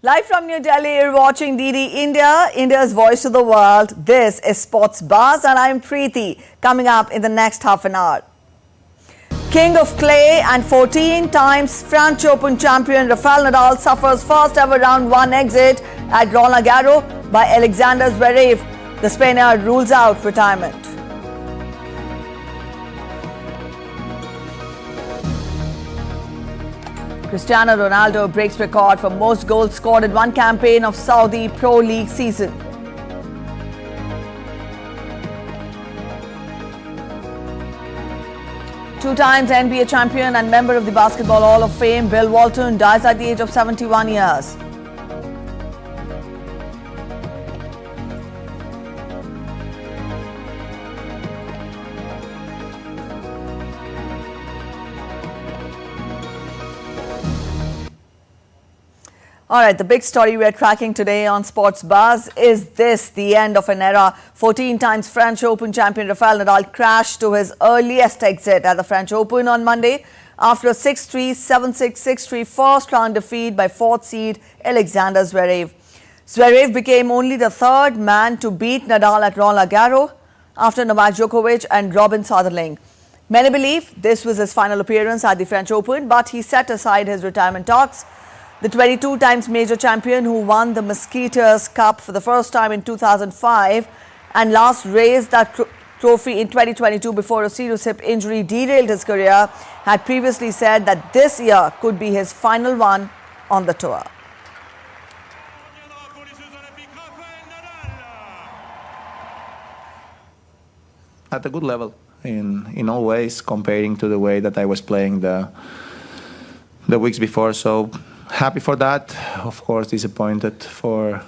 Live from New Delhi, you're watching DD India, India's voice to the world. This is Sports Buzz and I'm Preeti. Coming up in the next half an hour. King of clay and 14 times French Open champion Rafael Nadal suffers first ever round 1 exit at Roland Garros by Alexander Zverev. The Spaniard rules out retirement. Cristiano Ronaldo breaks record for most goals scored in one campaign of Saudi Pro League season. Two times NBA champion and member of the Basketball Hall of Fame, Bill Walton dies at the age of 71 years. All right, the big story we're tracking today on Sports Buzz is this: the end of an era. 14 times French Open champion Rafael Nadal crashed to his earliest exit at the French Open on Monday after a 6-3, 7-6, 6-3 first round defeat by fourth seed Alexander Zverev. Zverev became only the third man to beat Nadal at Roland Garros after Novak Djokovic and Robin Soderling. Many believe this was his final appearance at the French Open, but he set aside his retirement talks. The 22 times major champion, who won the Mosquitoes Cup for the first time in 2005 and last raised that trophy in 2022 before a serious hip injury derailed his career, had previously said that this year could be his final one on the tour. At a good level in all ways, comparing to the way that I was playing the weeks before. So happy for that. Of course, disappointed for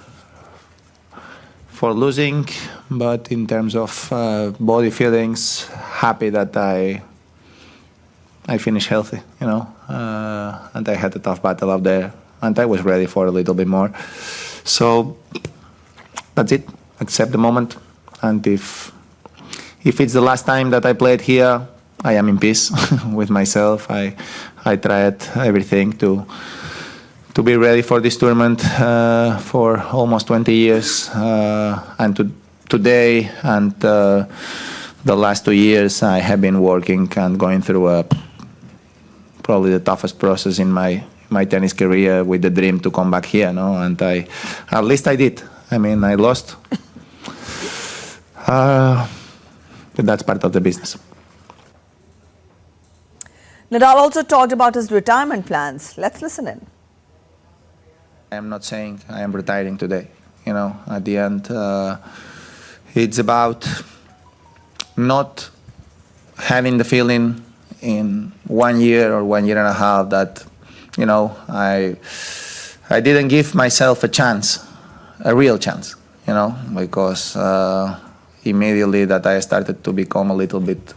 losing, but in terms of body feelings, happy that I finished healthy, and I had a tough battle up there, and I was ready for a little bit more. So that's it. Accept the moment, and if it's the last time that I played here, I am in peace with myself. I tried everything to be ready for this tournament for almost 20 years, and today and the last 2 years I have been working and going through probably the toughest process in my tennis career, with the dream to come back here, and at least I did. I mean, I lost, but that's part of the business. Nadal also talked about his retirement plans. Let's listen in. I am not saying I am retiring today. At the end, it's about not having the feeling in 1 year or 1 year and a half that, I didn't give myself a chance, a real chance, because immediately that I started to become a little bit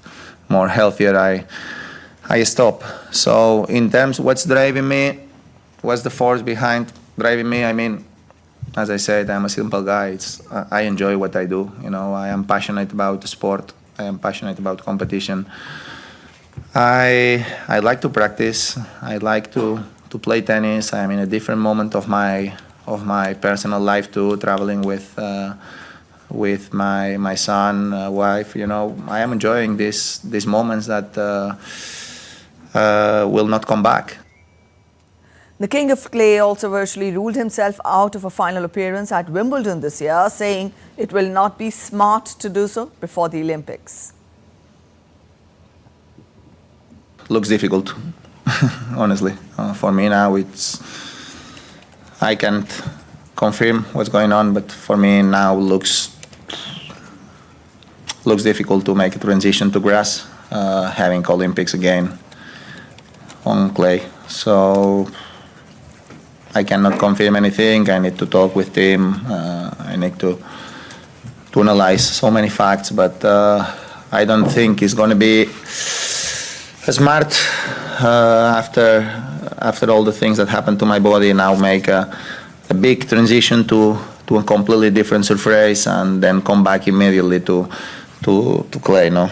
more healthier, I stopped. So in terms of what's driving me, what's the force behind driving me, I mean, as I said, I'm a simple guy. I enjoy what I do. I am passionate about the sport. I am passionate about competition. I like to practice. I like to play tennis. I'm in a different moment of my personal life too, traveling with my son, wife. I am enjoying these moments that will not come back. The King of Clay also virtually ruled himself out of a final appearance at Wimbledon this year, saying it will not be smart to do so before the Olympics. Looks difficult, honestly. For me now, I can't confirm what's going on, but for me now looks difficult to make a transition to grass, having Olympics again on clay. So I cannot confirm anything. I need to talk with him. I need to analyze so many facts, but I don't think it's going to be smart after all the things that happened to my body. Now make a big transition to a completely different surface and then come back immediately to clay. No,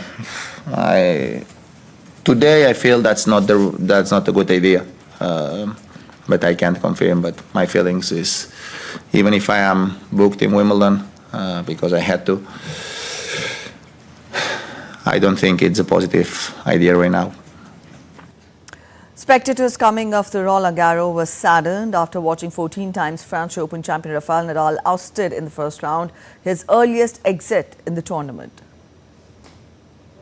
today I feel that's not a good idea. but I can't confirm. But my feelings is, even if I am booked in Wimbledon because I had to, I don't think it's a positive idea right now. Spectators coming after Roland Garros were saddened after watching 14 times French Open champion Rafael Nadal ousted in the first round, his earliest exit in the tournament.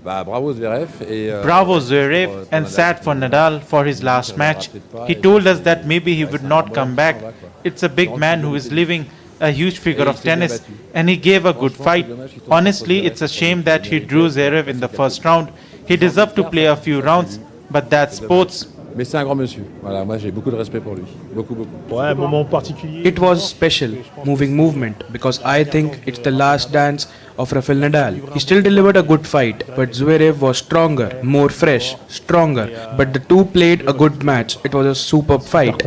Bravo Zverev, and sad for Nadal for his last match. He told us that maybe he would not come back. It's a big man who is living a huge figure of tennis, and he gave a good fight. Honestly, it's a shame that he drew Zverev in the first round. He deserved to play a few rounds, but that's sports. Mais c'est un grand monsieur. Voilà, moi j'ai beaucoup de respect pour lui. Beaucoup, beaucoup. Ouais, un moment particulier. It was special, moving movement, because I think it's the last dance of Rafael Nadal. He still delivered a good fight, but Zverev was stronger, more fresh, stronger. But the two played a good match. It was a superb fight.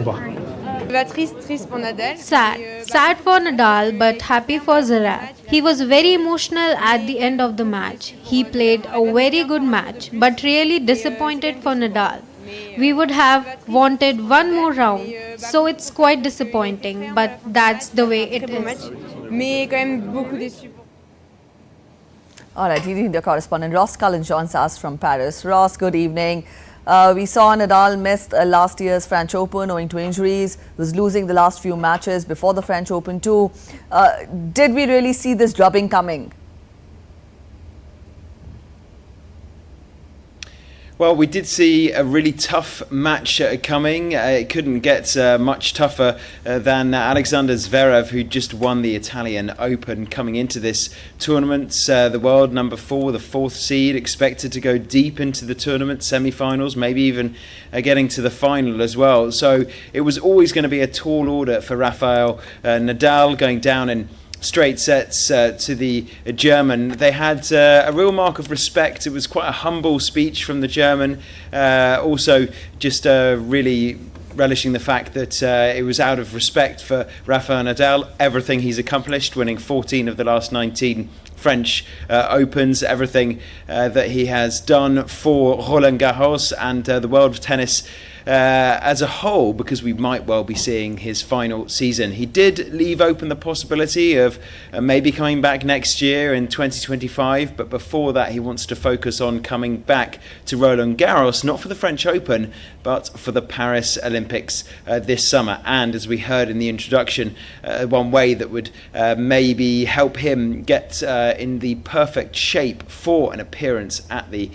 Sad for Nadal, but happy for Zverev. He was very emotional at the end of the match. He played a very good match, but really disappointed for Nadal. We would have wanted one more round, so it's quite disappointing, but that's the way it is. All right, leading the correspondent Ross Cullen joins us from Paris. Ross, good evening. We saw Nadal missed last year's French Open owing to injuries, was losing the last few matches before the French Open too. Did we really see this drubbing coming? Well, we did see a really tough match coming. It couldn't get much tougher than Alexander Zverev, who just won the Italian Open coming into this tournament. The world number 4, the 4th seed, expected to go deep into the tournament, semi-finals, maybe even getting to the final as well. So it was always going to be a tall order for Rafael Nadal, going down in straight sets to the German. They had a real mark of respect. It was quite a humble speech from the German. Also, just really relishing the fact that it was out of respect for Rafael Nadal, everything he's accomplished, winning 14 of the last 19 French Opens, everything that he has done for Roland Garros and the world of tennis as a whole, because we might well be seeing his final season. He did leave open the possibility of maybe coming back next year in 2025, but before that he wants to focus on coming back to Roland Garros, not for the French Open, but for the Paris Olympics this summer. And as we heard in the introduction, one way that would maybe help him get in the perfect shape for an appearance at the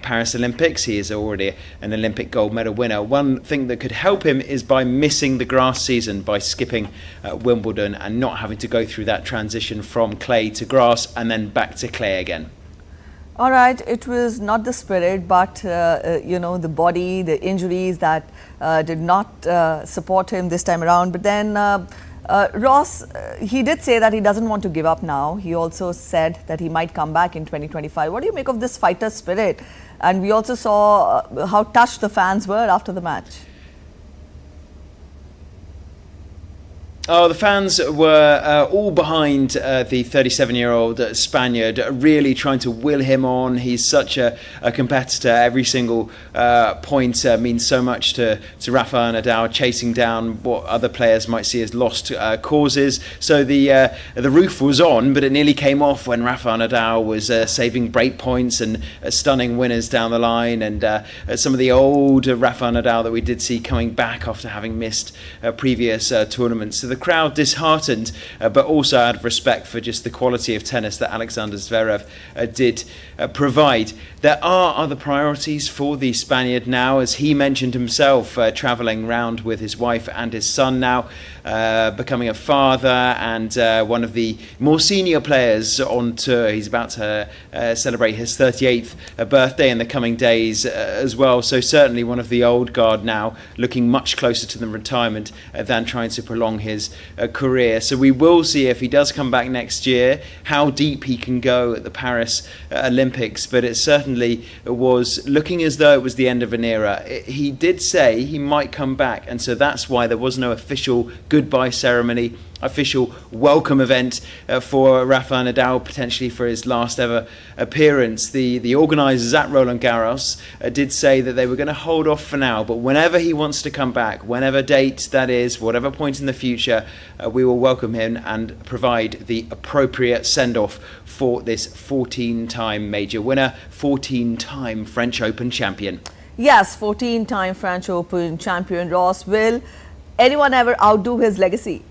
Paris Olympics. He is already an Olympic gold medal winner. One thing that could help him is by missing the grass season, by skipping Wimbledon and not having to go through that transition from clay to grass and then back to clay again. All right, it was not the spirit, but you know, the body, the injuries that did not support him this time around. But then Ross, he did say that he doesn't want to give up now. He also said that he might come back in 2025. What do you make of this fighter spirit? And we also saw how touched the fans were after the match. Oh, the fans were all behind the 37-year-old Spaniard, really trying to will him on. He's such a competitor. Every single point means so much to Rafael Nadal, chasing down what other players might see as lost causes. So the roof was on, but it nearly came off when Rafael Nadal was saving break points and stunning winners down the line. And some of the old Rafael Nadal that we did see coming back after having missed previous tournaments. So the crowd disheartened, but also out of respect for just the quality of tennis that Alexander Zverev did provide. There are other priorities for the Spaniard now, as he mentioned himself, travelling around with his wife and his son now, becoming a father and one of the more senior players on tour. He's about to celebrate his 38th birthday in the coming days as well. So certainly one of the old guard now, looking much closer to the retirement than trying to prolong his career. So we will see if he does come back next year, how deep he can go at the Paris Olympics. But it certainly was looking as though it was the end of an era. He did say he might come back, and so that's why there was no official goodbye ceremony, official welcome event for Rafael Nadal, potentially for his last ever appearance. The organisers at Roland Garros did say that they were going to hold off for now, but whenever he wants to come back, whenever date that is, whatever point in the future, we will welcome him and provide the appropriate send-off for this 14-time major winner, 14-time French Open champion. Yes, 14-time French Open champion Ross. Will anyone ever outdo his legacy?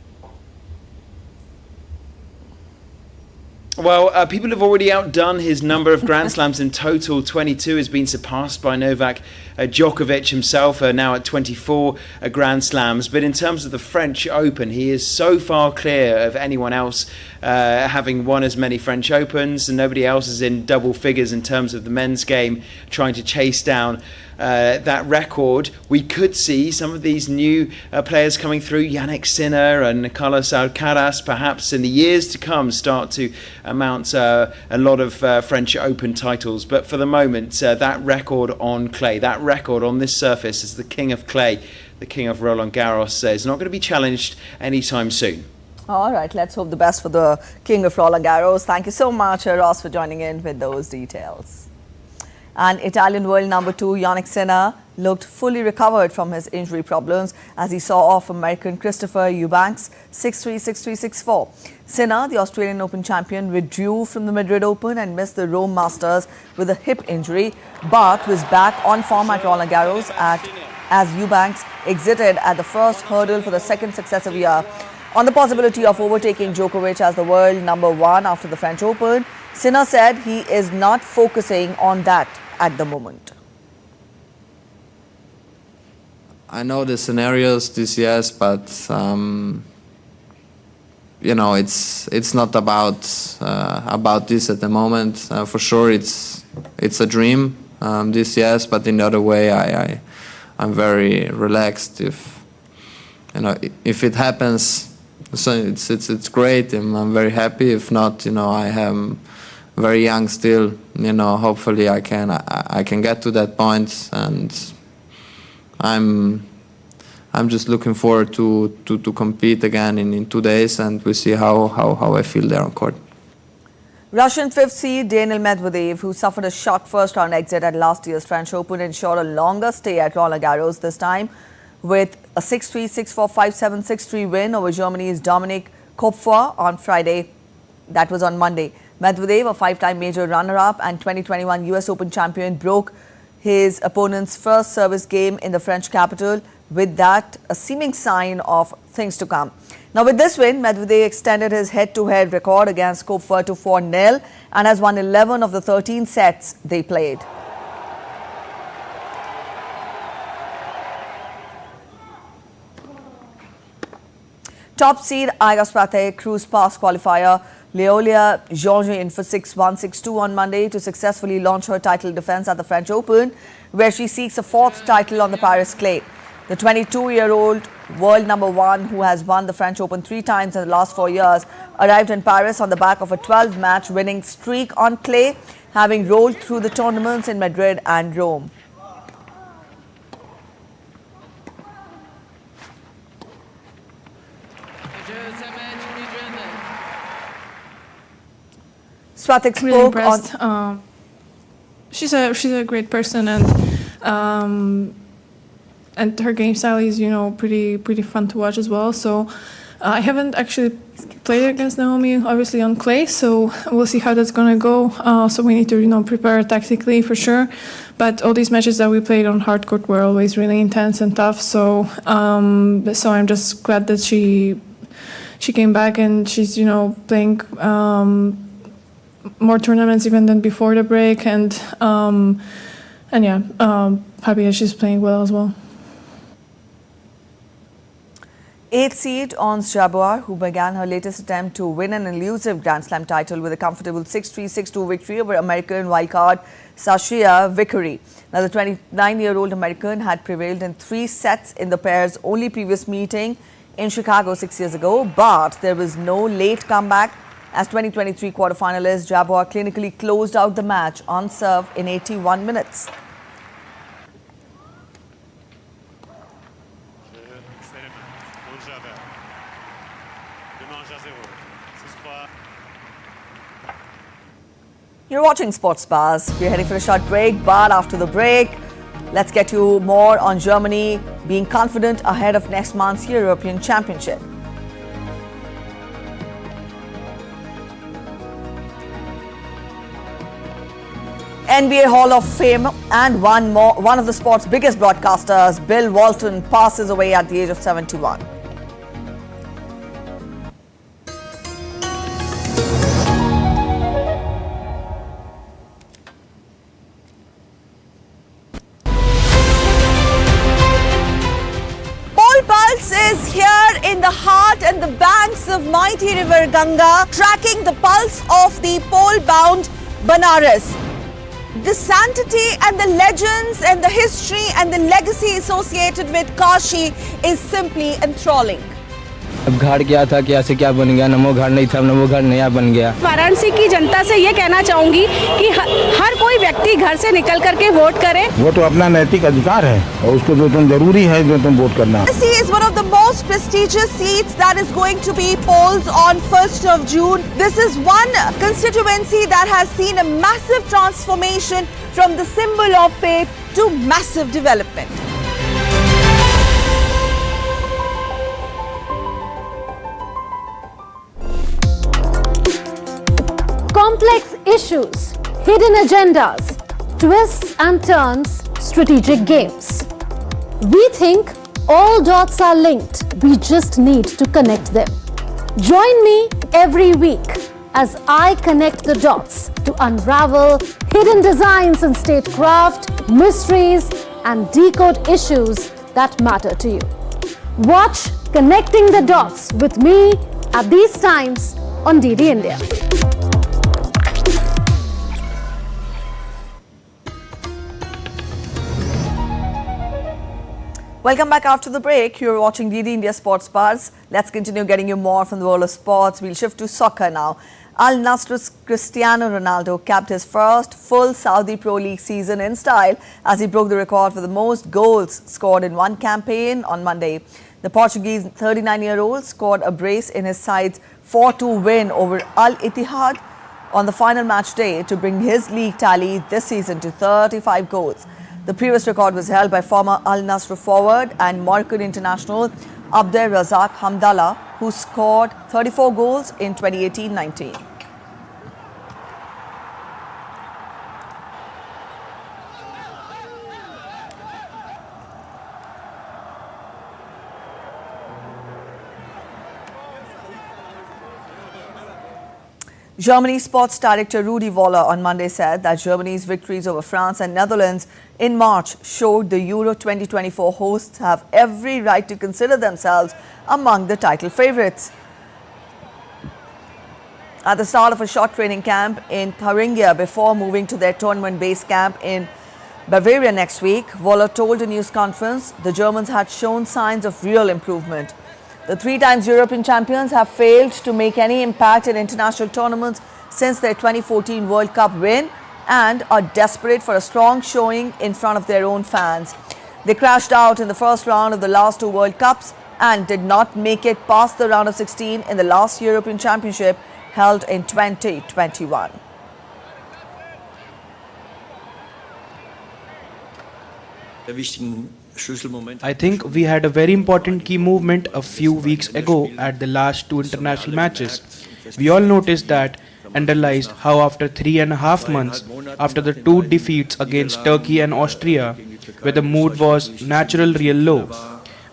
Well, people have already outdone his number of Grand Slams in total. 22 has been surpassed by Novak Djokovic himself, now at 24 Grand Slams. But in terms of the French Open, he is so far clear of anyone else having won as many French Opens, and nobody else is in double figures in terms of the men's game, trying to chase down that record. We could see some of these new players coming through, Yannick Sinner and Carlos Alcaraz, perhaps in the years to come start to amount a lot of French Open titles. But for the moment, that record on clay, that record on this surface as the king of clay, the king of Roland Garros, is not going to be challenged anytime soon. All right, let's hope the best for the king of Roland Garros. Thank you so much, Ross, for joining in with those details. And Italian world number 2 Yannick Sinner looked fully recovered from his injury problems as he saw off American Christopher Eubanks 6-3, 6-3, 6-4. Sinner, the Australian Open champion, withdrew from the Madrid Open and missed the Rome Masters with a hip injury, but was back on form at Roland Garros as Eubanks exited at the first hurdle for the second successive year. On the possibility of overtaking Djokovic as the world number 1 after the French Open, Sinner said he is not focusing on that at the moment. I know the scenarios this yes, but you know it's not about this at the moment. For sure, it's a dream this yes, but in the other way, I'm very relaxed. If it happens, so it's great. I'm very happy. If not, I am very young still. Hopefully I can get to that point, and I'm just looking forward to compete again in 2 days, and we'll see how I feel there on court. Russian 5th seed Daniil Medvedev, who suffered a shock first round exit at last year's French Open, ensured a longer stay at Roland Garros this time with a 6-3, 6-4, 5-7, 6-3 win over Germany's Dominik Kopfer on Friday. That was on Monday. Medvedev, a 5-time major runner-up and 2021 US Open champion, broke his opponent's first service game in the French capital, with that a seeming sign of things to come. Now with this win, Medvedev extended his head-to-head record against Kopfer to 4-0 and has won 11 of the 13 sets they played. Top seed Iga Swiatek cruised past qualifier Leolia Georgian for 6-1, 6-2 on Monday to successfully launch her title defense at the French Open, where she seeks a 4th title on the Paris clay. The 22-year-old world number 1, who has won the French Open 3 times in the last 4 years, arrived in Paris on the back of a 12-match winning streak on clay, having rolled through the tournaments in Madrid and Rome. Swiatek Really spoke impressed. on... She's a great person, and her game style is pretty fun to watch as well. So I haven't actually played against Naomi obviously on clay, so we'll see how that's gonna go. So we need to prepare tactically for sure. But all these matches that we played on hard court were always really intense and tough. So I'm just glad that she came back and she's playing more tournaments even than before the break, and yeah, happy that she's playing well as well. 8th seed Ons Jabeur, who began her latest attempt to win an elusive Grand Slam title with a comfortable 6-3, 6-2 victory over American wildcard Sashia Vickery. Now, the 29-year-old American had prevailed in 3 sets in the pair's only previous meeting in Chicago 6 years ago, but there was no late comeback. As 2023 quarterfinalist, Jabeur clinically closed out the match on serve in 81 minutes. You're watching Sports Buzz. We're heading for a short break, but after the break, let's get you more on Germany being confident ahead of next month's European Championship. NBA Hall of Fame and one of the sport's biggest broadcasters, Bill Walton, passes away at the age of 71. Is here in the heart and the banks of mighty river Ganga, tracking the pulse of the pole-bound Banaras. The sanctity and the legends and the history and the legacy associated with Kashi is simply enthralling. अब घाट क्या था, क्या से क्या बन गया, नमो घाट नहीं था, नमो घाट नया बन गया। वाराणसी की जनता से ये कहना चाहूंगी कि हर कोई व्यक्ति घर से निकल करके वोट करे। वो तो अपना नैतिक अधिकार है और उसको जो तुम जरूरी है जो तुम वोट करना। This is one of the most prestigious seats that is going to be polls on 1st of June. This is one constituency that has seen a massive transformation from the symbol of faith to massive development. Complex issues, hidden agendas, twists and turns, strategic games. We think all dots are linked. We just need to connect them. Join me every week as I connect the dots to unravel hidden designs in statecraft, mysteries, and decode issues that matter to you. Watch Connecting the Dots with me at these times on DD India. Welcome back after the break. You're watching DD India Sports Buzz. Let's continue getting you more from the world of sports. We'll shift to soccer now. Al Nassr's Cristiano Ronaldo capped his first full Saudi Pro League season in style as he broke the record for the most goals scored in one campaign on Monday. The Portuguese 39-year-old scored a brace in his side's 4-2 win over Al Ittihad on the final match day to bring his league tally this season to 35 goals. The previous record was held by former Al Nassr forward and Moroccan international Abdel Razak Hamdallah, who scored 34 goals in 2018-19. Germany's sports director Rudi Völler on Monday said that Germany's victories over France and Netherlands in March showed the Euro 2024 hosts have every right to consider themselves among the title favourites. At the start of a short training camp in Thuringia before moving to their tournament base camp in Bavaria next week, Völler told a news conference the Germans had shown signs of real improvement. The three-times European champions have failed to make any impact in international tournaments since their 2014 World Cup win and are desperate for a strong showing in front of their own fans. They crashed out in the first round of the last two World Cups and did not make it past the round of 16 in the last European Championship held in 2021. I think we had a very important key movement a few weeks ago at the last two international matches. We all noticed that and realized how after 3.5 months, after the two defeats against Turkey and Austria, where the mood was natural real low,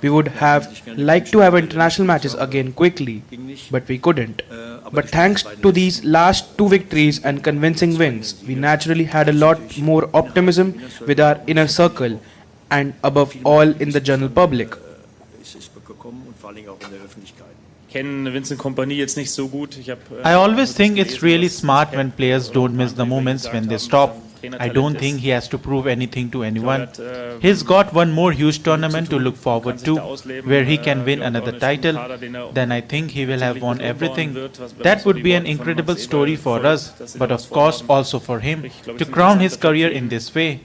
we would have liked to have international matches again quickly, but we couldn't. But thanks to these last two victories and convincing wins, we naturally had a lot more optimism with our inner circle and above all in the general public. I always think it's really smart when players don't miss the moments when they stop. I don't think he has to prove anything to anyone. He's got one more huge tournament to look forward to, where he can win another title. Then I think he will have won everything. That would be an incredible story for us, but of course also for him, to crown his career in this way.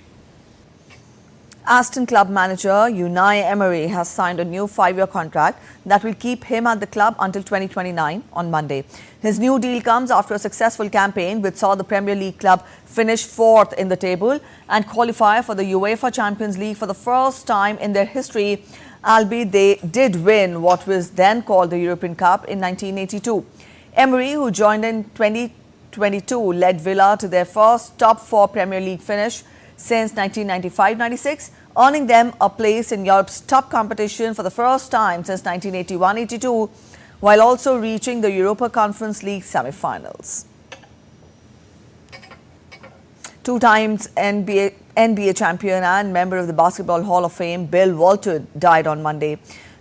Aston club manager Unai Emery has signed a new 5-year contract that will keep him at the club until 2029 on Monday. His new deal comes after a successful campaign which saw the Premier League club finish 4th in the table and qualify for the UEFA Champions League for the first time in their history, albeit they did win what was then called the European Cup in 1982. Emery, who joined in 2022, led Villa to their first top 4 Premier League finish since 1995-96, earning them a place in Europe's top competition for the first time since 1981-82, while also reaching the Europa Conference League semi-finals. 2 times NBA champion and member of the Basketball Hall of Fame, Bill Walton, died on Monday.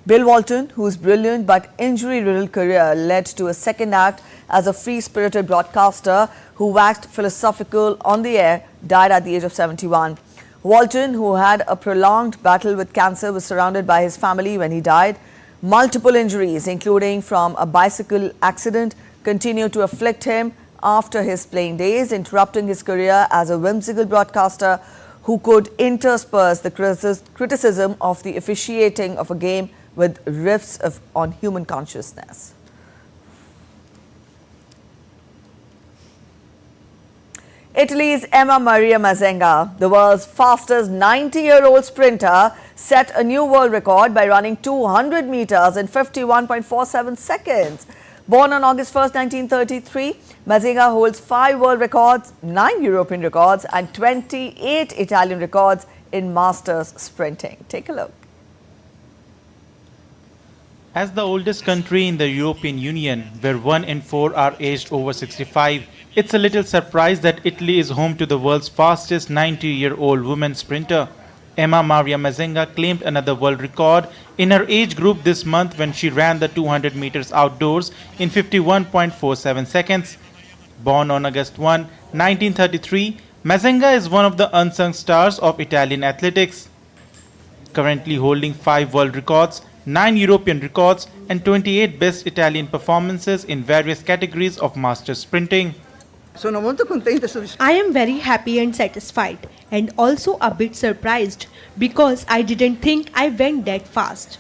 Bill Walton, whose brilliant but injury-riddled career led to a second act as a free-spirited broadcaster who waxed philosophical on the air, died at the age of 71. Walton, who had a prolonged battle with cancer, was surrounded by his family when he died. Multiple injuries, including from a bicycle accident, continued to afflict him after his playing days, interrupting his career as a whimsical broadcaster who could intersperse the criticism of the officiating of a game with riffs on human consciousness. Italy's Emma Maria Mazenga, the world's fastest 90-year-old sprinter, set a new world record by running 200 meters in 51.47 seconds. Born on August 1st, 1933, Mazenga holds 5 world records, 9 European records and 28 Italian records in masters sprinting. Take a look. As the oldest country in the European Union, where 1 in 4 are aged over 65, it's a little surprise that Italy is home to the world's fastest 90-year-old woman sprinter. Emma Maria Mazenga claimed another world record in her age group this month when she ran the 200 meters outdoors in 51.47 seconds. Born on August 1, 1933, Mazenga is one of the unsung stars of Italian athletics, currently holding 5 world records, 9 European records and 28 best Italian performances in various categories of masters sprinting. I am very happy and satisfied and also a bit surprised because I didn't think I went that fast.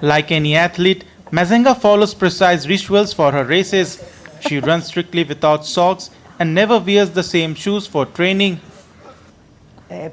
Like any athlete, Mazenga follows precise rituals for her races. She runs strictly without socks and never wears the same shoes for training. I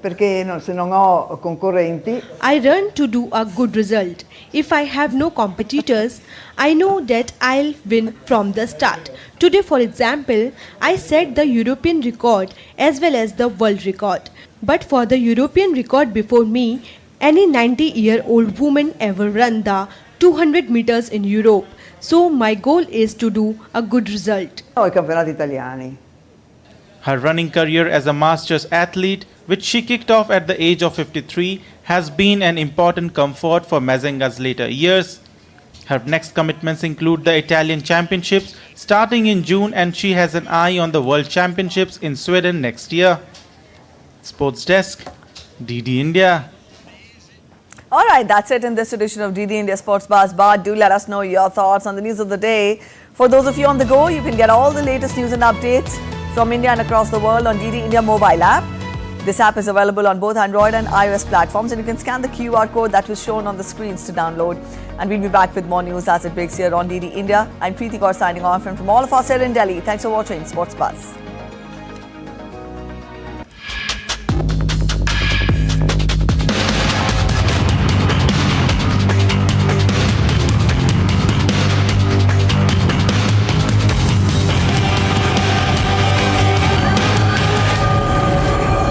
run to do a good result. If I have no competitors, I know that I'll win from the start. Today, for example, I set the European record as well as the world record. But for the European record before me, any 90-year-old woman ever run the 200 meters in Europe. So my goal is to do a good result. Her running career as a masters athlete, which she kicked off at the age of 53, has been an important comfort for Mazenga's later years. Her next commitments include the Italian Championships starting in June, and she has an eye on the World Championships in Sweden next year. Sports Desk, DD India. All right, that's it in this edition of DD India Sports Buzz. But do let us know your thoughts on the news of the day. For those of you on the go, you can get all the latest news and updates from India and across the world on DD India mobile app. This app is available on both Android and iOS platforms, and you can scan the QR code that was shown on the screens to download. And we'll be back with more news as it breaks here on DD India. I'm Preeti Kaur signing off, and from all of us here in Delhi, thanks for watching Sports Buzz.